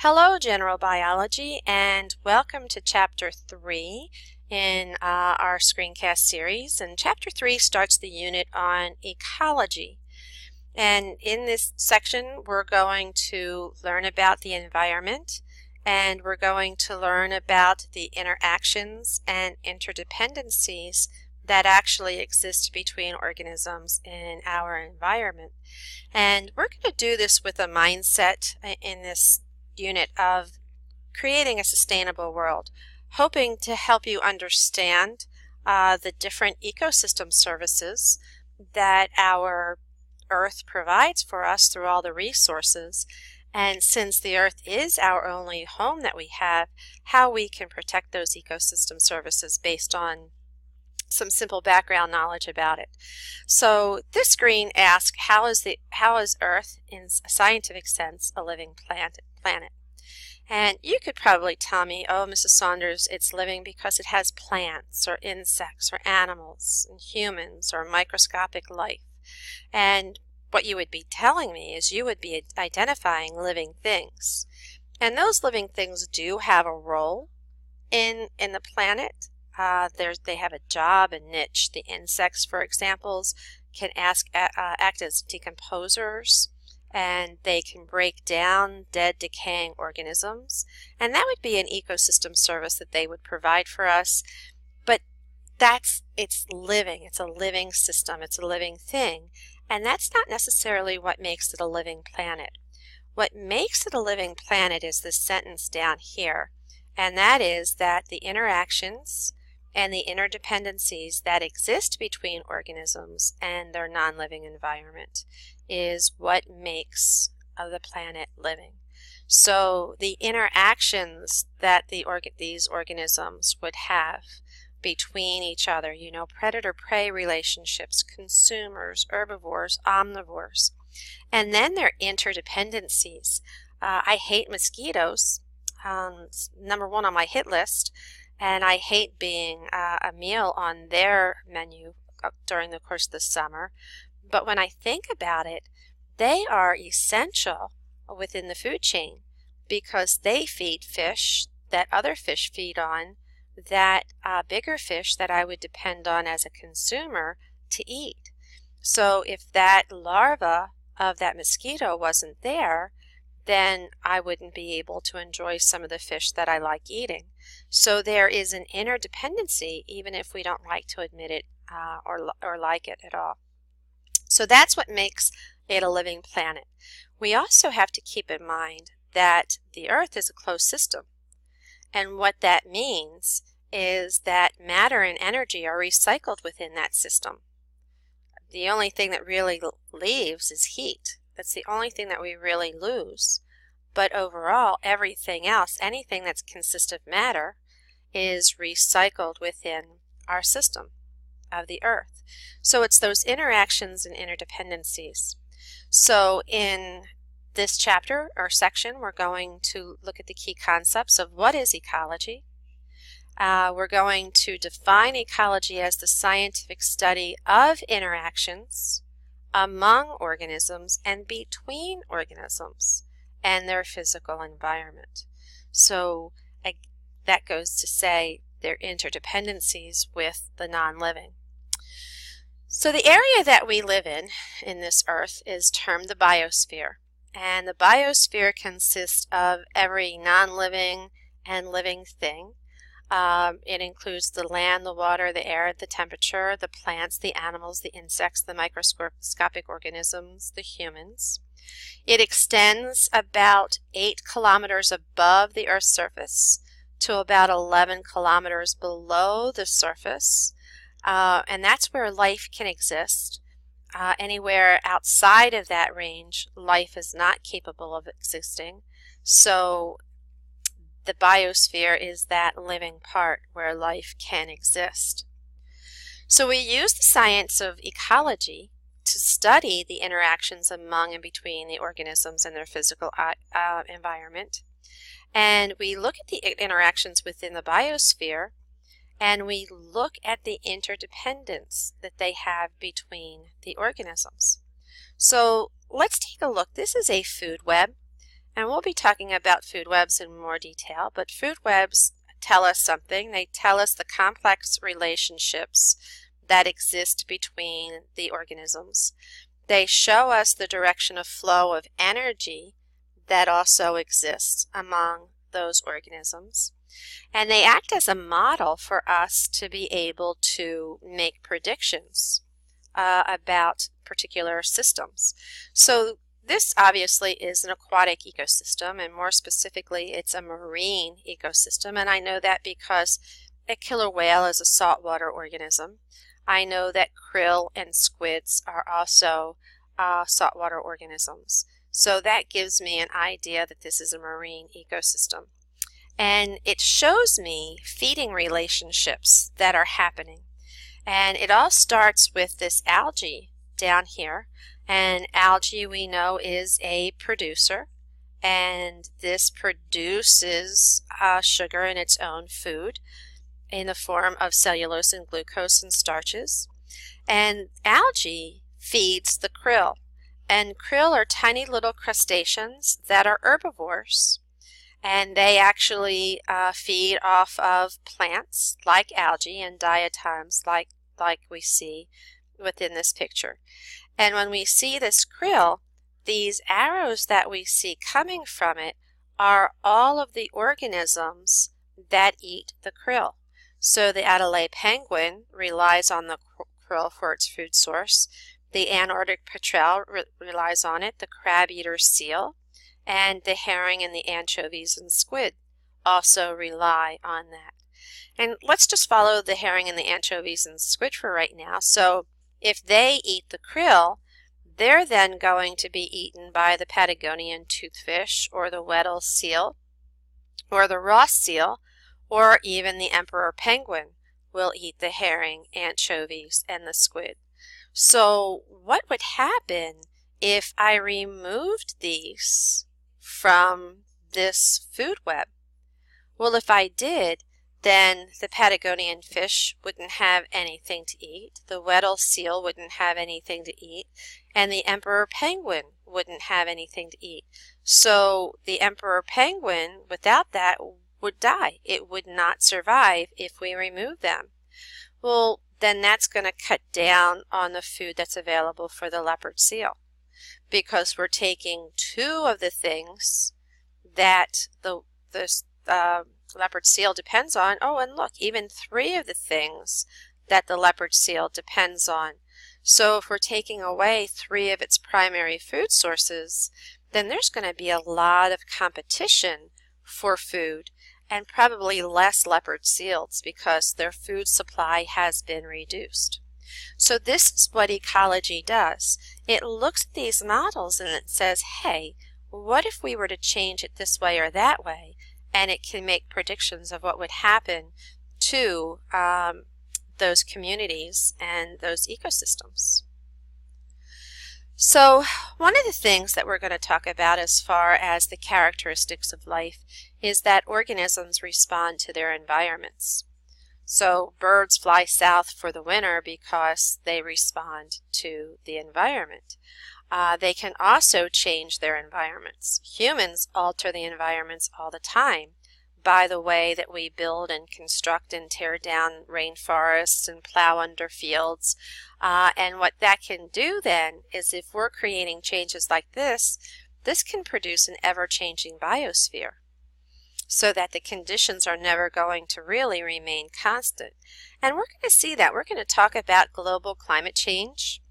Hello, General Biology, and welcome to Chapter 3 in our screencast series. And Chapter 3 starts the unit on ecology. And in this section, we're going to learn about the environment, and we're going to learn about the interactions and interdependencies that actually exist between organisms in our environment. And we're going to do this with a mindset in this unit of creating a sustainable world, hoping to help you understand the different ecosystem services that our Earth provides for us through all the resources. And since the Earth is our only home that we have, how we can protect those ecosystem services based on some simple background knowledge about it. So this screen asks, how is Earth, in a scientific sense, a living planet? And you could probably tell me, oh, Mrs. Saunders, it's living because it has plants or insects or animals and humans or microscopic life. And what you would be telling me is you would be identifying living things. And those living things do have a role in the planet. They have a job, a niche. The insects, for example, can act as decomposers, and they can break down dead, decaying organisms. And that would be an ecosystem service that they would provide for us. But it's living. It's a living system. It's a living thing. And that's not necessarily what makes it a living planet. What makes it a living planet is this sentence down here. And that is that the interactions and the interdependencies that exist between organisms and their non-living environment is what makes the planet living. So the interactions that these organisms would have between each other, predator-prey relationships, consumers, herbivores, omnivores, and then their interdependencies. I hate mosquitoes. Number one on my hit list, and I hate being a meal on their menu during the course of the summer. But when I think about it, they are essential within the food chain because they feed fish that other fish feed on, that bigger fish that I would depend on as a consumer to eat. So if that larva of that mosquito wasn't there, then I wouldn't be able to enjoy some of the fish that I like eating. So there is an interdependency, even if we don't like to admit it or like it at all. So that's what makes it a living planet. We also have to keep in mind that the Earth is a closed system. And what that means is that matter and energy are recycled within that system. The only thing that really leaves is heat. That's the only thing that we really lose. But overall, everything else, anything that consists of matter, is recycled within our system of the Earth. So it's those interactions and interdependencies. So in this chapter or section, we're going to look at the key concepts of what is ecology. We're going to define ecology as the scientific study of interactions among organisms and between organisms and their physical environment. So that goes to say their interdependencies with the non-living. So the area that we live in this Earth, is termed the biosphere. And the biosphere consists of every non-living and living thing. It includes the land, the water, the air, the temperature, the plants, the animals, the insects, the microscopic organisms, the humans. It extends about 8 kilometers above the Earth's surface to about 11 kilometers below the surface. And that's where life can exist. Anywhere outside of that range, life is not capable of existing. So the biosphere is that living part where life can exist. So we use the science of ecology to study the interactions among and between the organisms and their physical environment. And we look at the interactions within the biosphere, and we look at the interdependence that they have between the organisms. So let's take a look. This is a food web, And we'll be talking about food webs in more detail, but food webs tell us something. They tell us the complex relationships that exist between the organisms. They show us the direction of flow of energy that also exists among those organisms. And they act as a model for us to be able to make predictions about particular systems. So this obviously is an aquatic ecosystem, and more specifically it's a marine ecosystem, and I know that because a killer whale is a saltwater organism. I know that krill and squids are also saltwater organisms. So that gives me an idea that this is a marine ecosystem. And it shows me feeding relationships that are happening. And it all starts with this algae down here. And algae, we know, is a producer. And this produces sugar in its own food in the form of cellulose and glucose and starches. And algae feeds the krill. And krill are tiny little crustaceans that are herbivores. And they actually feed off of plants like algae and diatoms like we see within this picture. And when we see this krill, these arrows that we see coming from it are all of the organisms that eat the krill. So the Adélie penguin relies on the krill for its food source. The Antarctic petrel relies on it, the crab-eater seal, and the herring and the anchovies and squid also rely on that. And let's just follow the herring and the anchovies and squid for right now. So if they eat the krill, they're then going to be eaten by the Patagonian toothfish or the Weddell seal or the Ross seal, or even the emperor penguin will eat the herring, anchovies, and the squid. So what would happen if I removed these from this food web? Well, if I did, then the Patagonian fish wouldn't have anything to eat, the Weddell seal wouldn't have anything to eat, and the emperor penguin wouldn't have anything to eat. So the emperor penguin, without that, would die. It would not survive if we remove them. Well, then that's going to cut down on the food that's available for the leopard seal, because we're taking two of the things that the leopard seal depends on. Oh, and look, even three of the things that the leopard seal depends on. So if we're taking away three of its primary food sources, then there's going to be a lot of competition for food and probably less leopard seals because their food supply has been reduced. So this is what ecology does. It looks at these models and it says, hey, what if we were to change it this way or that way? And it can make predictions of what would happen to those communities and those ecosystems. So one of the things that we're going to talk about as far as the characteristics of life is that organisms respond to their environments. So birds fly south for the winter because they respond to the environment. They can also change their environments. Humans alter the environments all the time by the way that we build and construct and tear down rainforests and plow under fields. And what that can do then is if we're creating changes like this can produce an ever-changing biosphere so that the conditions are never going to really remain constant. And we're going to see that. We're going to talk about global climate change.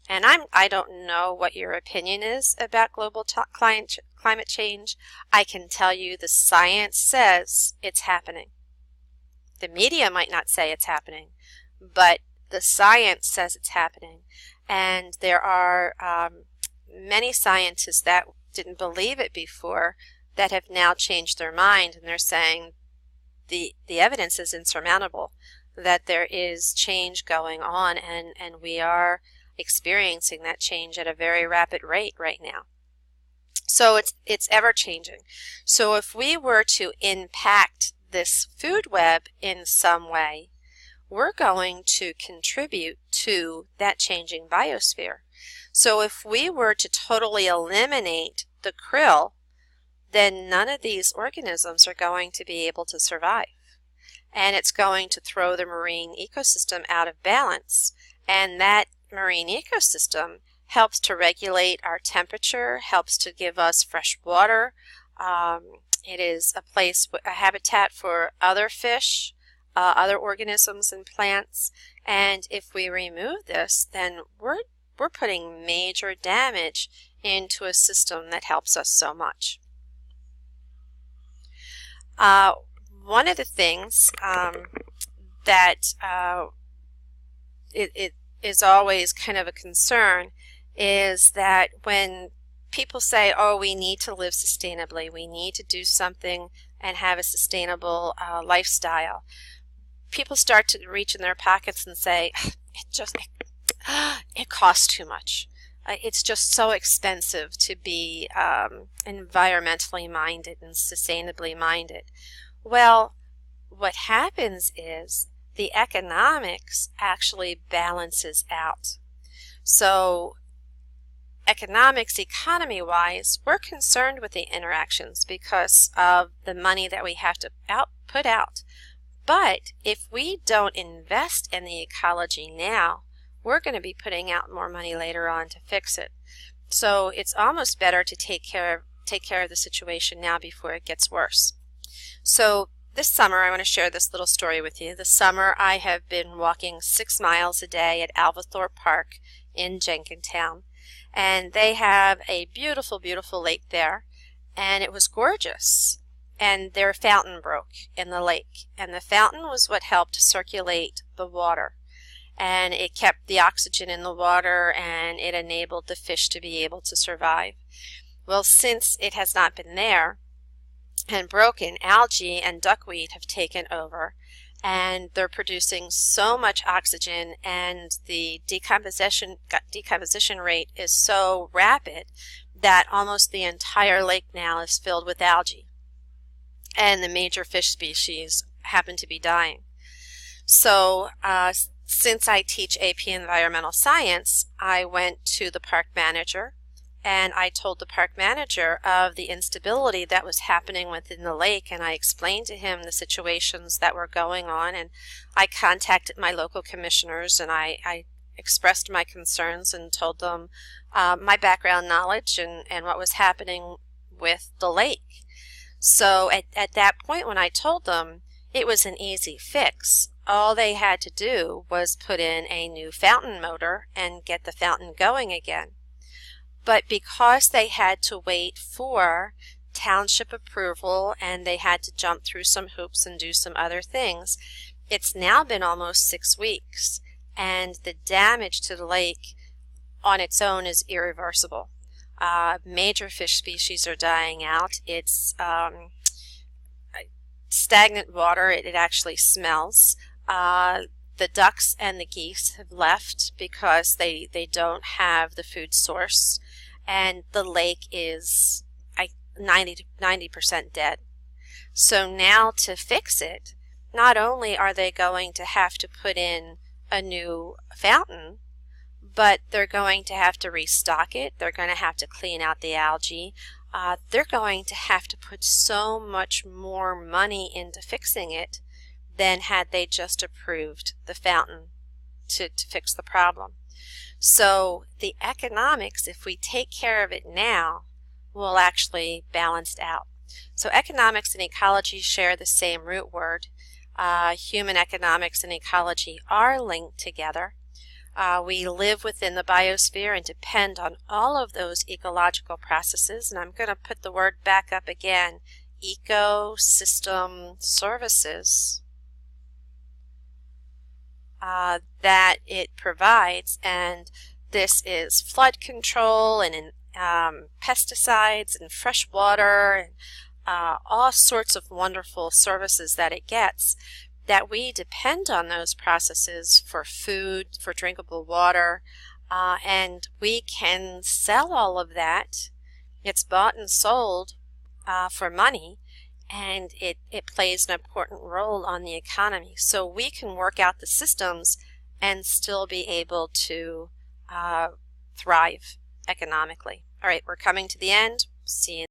And I don't know what your opinion is about global climate change. I can tell you the science says it's happening. The media might not say it's happening, but the science says it's happening. And there are many scientists that didn't believe it before that have now changed their mind, and they're saying the evidence is insurmountable, that there is change going on, and we are experiencing that change at a very rapid rate right now. So it's ever changing. So if we were to impact this food web in some way, we're going to contribute to that changing biosphere. So if we were to totally eliminate the krill, then none of these organisms are going to be able to survive. And it's going to throw the marine ecosystem out of balance. And that marine ecosystem helps to regulate our temperature, helps to give us fresh water. It is a habitat for other fish, other organisms and plants. And if we remove this, then we're putting major damage into a system that helps us so much. One of the things that it is always kind of a concern is that when people say, oh, we need to live sustainably, we need to do something and have a sustainable lifestyle, people start to reach in their pockets and say, it costs too much. It's just so expensive to be environmentally minded and sustainably minded. Well, what happens is the economics actually balances out. So economics, economy-wise, we're concerned with the interactions because of the money that we have to put out. But if we don't invest in the ecology now, we're going to be putting out more money later on to fix it. So it's almost better to take care of the situation now before it gets worse. So this summer, I want to share this little story with you. This summer, I have been walking 6 miles a day at Alvathorpe Park in Jenkintown. And they have a beautiful, beautiful lake there. And it was gorgeous. And their fountain broke in the lake. And the fountain was what helped circulate the water. And it kept the oxygen in the water, and it enabled the fish to be able to survive. Well, since it has not been there and broken, algae and duckweed have taken over, and they're producing so much oxygen, and the decomposition rate is so rapid that almost the entire lake now is filled with algae, and the major fish species happen to be dying. So since I teach AP Environmental Science, I went to the park manager and I told the park manager of the instability that was happening within the lake, and I explained to him the situations that were going on, and I contacted my local commissioners and I expressed my concerns and told them my background knowledge and what was happening with the lake. So at that point when I told them, it was an easy fix. All they had to do was put in a new fountain motor and get the fountain going again. But because they had to wait for township approval and they had to jump through some hoops and do some other things, it's now been almost 6 weeks, and the damage to the lake on its own is irreversible. Major fish species are dying out. It's stagnant water. It actually smells. The ducks and the geese have left because they don't have the food source, and the lake is 90% dead. So now to fix it, not only are they going to have to put in a new fountain, but they're going to have to restock it. They're going to have to clean out the algae. They're going to have to put so much more money into fixing it than had they just approved the fountain to fix the problem. So the economics, if we take care of it now, will actually balance out. So economics and ecology share the same root word. Human economics and ecology are linked together. We live within the biosphere and depend on all of those ecological processes. And I'm going to put the word back up again, ecosystem services that it provides. And this is flood control and pesticides and fresh water and all sorts of wonderful services that it gets, that we depend on those processes for food, for drinkable water, and we can sell all of that. It's bought and sold for money, and it plays an important role on the economy. So we can work out the systems and still be able to thrive economically. All right, we're coming to the end. See you.